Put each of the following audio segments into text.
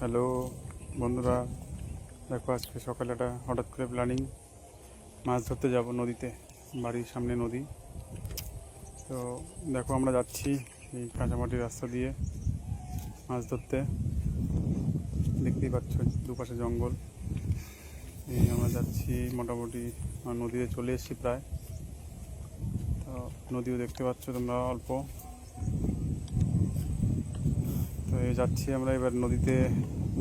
Hello বন্ধুরা, দেখো আজকে সকালে একটা হঠাৎ করে প্ল্যানিং, মাছ ধরতে যাব নদীতে। বাড়ির সামনে নদী, তো দেখো আমরা যাচ্ছি এই কাঁচামাটির রাস্তা দিয়ে মাছ ধরতে। দেখতেই পাচ্ছ দুপাশে জঙ্গল। এই আমরা যাচ্ছি মোটামুটি নদীতে চলে এসেছি প্রায়। তো নদীও দেখতে পাচ্ছ তোমরা অল্প। তো এই যাচ্ছি আমরা এবার নদীতে,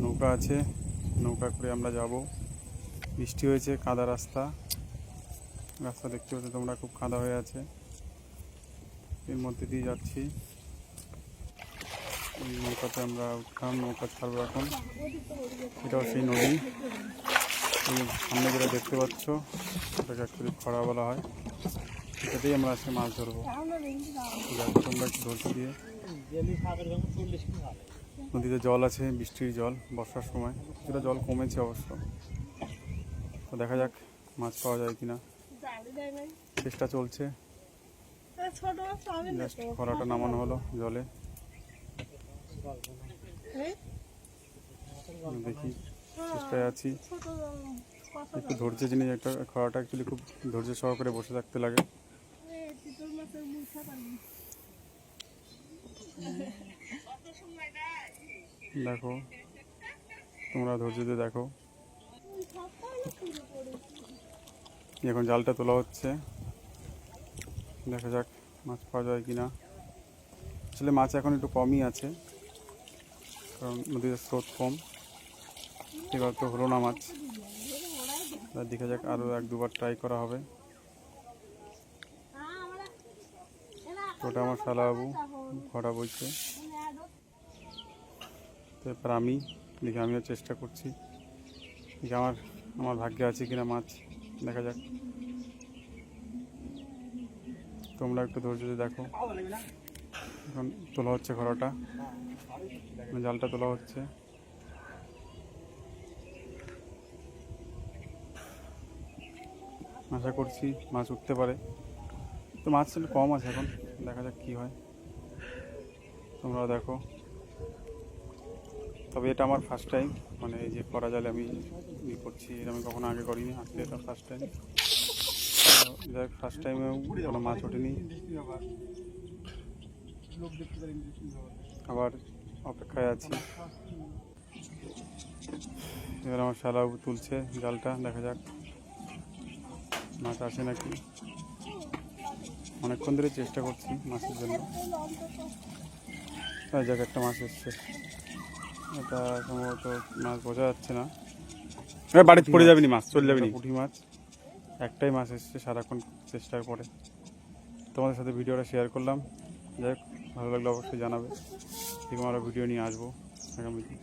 নৌকা আছে, নৌকা করে আমরা যাব। বৃষ্টি হয়েছে, কাদা রাস্তা দেখতে পাচ্ছ তোমরা, খুব কাদা হয়ে আছে। এর মধ্যে দিয়ে যাচ্ছি। এই নৌকাতে আমরা উঠলাম, নৌকা ছাড়বো এখন। এটাও সেই নদী, এই সামনে যেটা দেখতে পাচ্ছ এটাকে অ্যাকচুয়ালি খরা বলা হয়। এটাতেই আমরা আজকে মাছ ধরবো। তোমরা একটু ধরতে দিয়ে। নদীতে জল আছে, বৃষ্টির জল, বর্ষার সময় কিছুটা জল কমেছে অবশ্য। তো দেখা যাক মাছ পাওয়া যায় কিনা, চেষ্টা চলছে। জাস্ট খরাটা নামানো হলো জলে, দেখি চেষ্টায় আছি। একটু ধৈর্য জিনিস, একটা খরাটা অ্যাকচুয়ালি খুব ধৈর্য সহকারে বসে থাকতে লাগে। দেখো তোমরা ধৈর্য দিয়ে দেখো। এখন জালটা তোলা হচ্ছে, দেখা যাক মাছ পাওয়া যায় কিনা। আসলে মাছ এখন একটু কমই আছে, কারণ নদীর স্রোত কম। এবার তো হলো না মাছ, দেখা যাক আরও এক দুবার ট্রাই করা হবে। ওটা আমার শালাবাবু ঘোড়া বইছে। তারপর আমি দেখি, আমিও চেষ্টা করছি, দেখি আমার ভাগ্যে আছে কিনা মাছ, দেখা যাক। তোমরা একটু ধৈর্য দিয়ে দেখো। এখন তোলা হচ্ছে ঘোড়াটা, জালটা তোলা হচ্ছে। আশা করছি মাছ উঠতে পারে। তো মাছ কম আছে এখন, দেখা যাক কী হয়। তোমরাও দেখো। তবে এটা আমার ফার্স্ট টাইম, মানে এই যে করা জালে আমি করছি, এটা আমি কখনো আগে করিনি, আজকে এটা ফার্স্ট টাইম। যাই হোক, ফার্স্ট টাইমেও কোনো মাছ ওঠেনি, আবার অপেক্ষায় আছি। এবার আমার শালাবাবু তুলছে জালটা, দেখা যাক মাছ আসে নাকি। অনেকক্ষণ ধরে চেষ্টা করছি মাছের জন্য। ওই জায়গায় একটা মাছ এসছে, এটা সম্ভবত মাছ বোঝা যাচ্ছে না। বাড়িতে পড়ে যাবে নি, মাছ চলে যাবে, পুঁটি মাছ। একটাই মাছ এসছে সারাক্ষণ চেষ্টার পরে। তোমাদের সাথে ভিডিওটা শেয়ার করলাম। যাই হোক, ভালো লাগলে অবশ্যই জানাবে। এরকম আরও ভিডিও নিয়ে আসবো আগামীতে।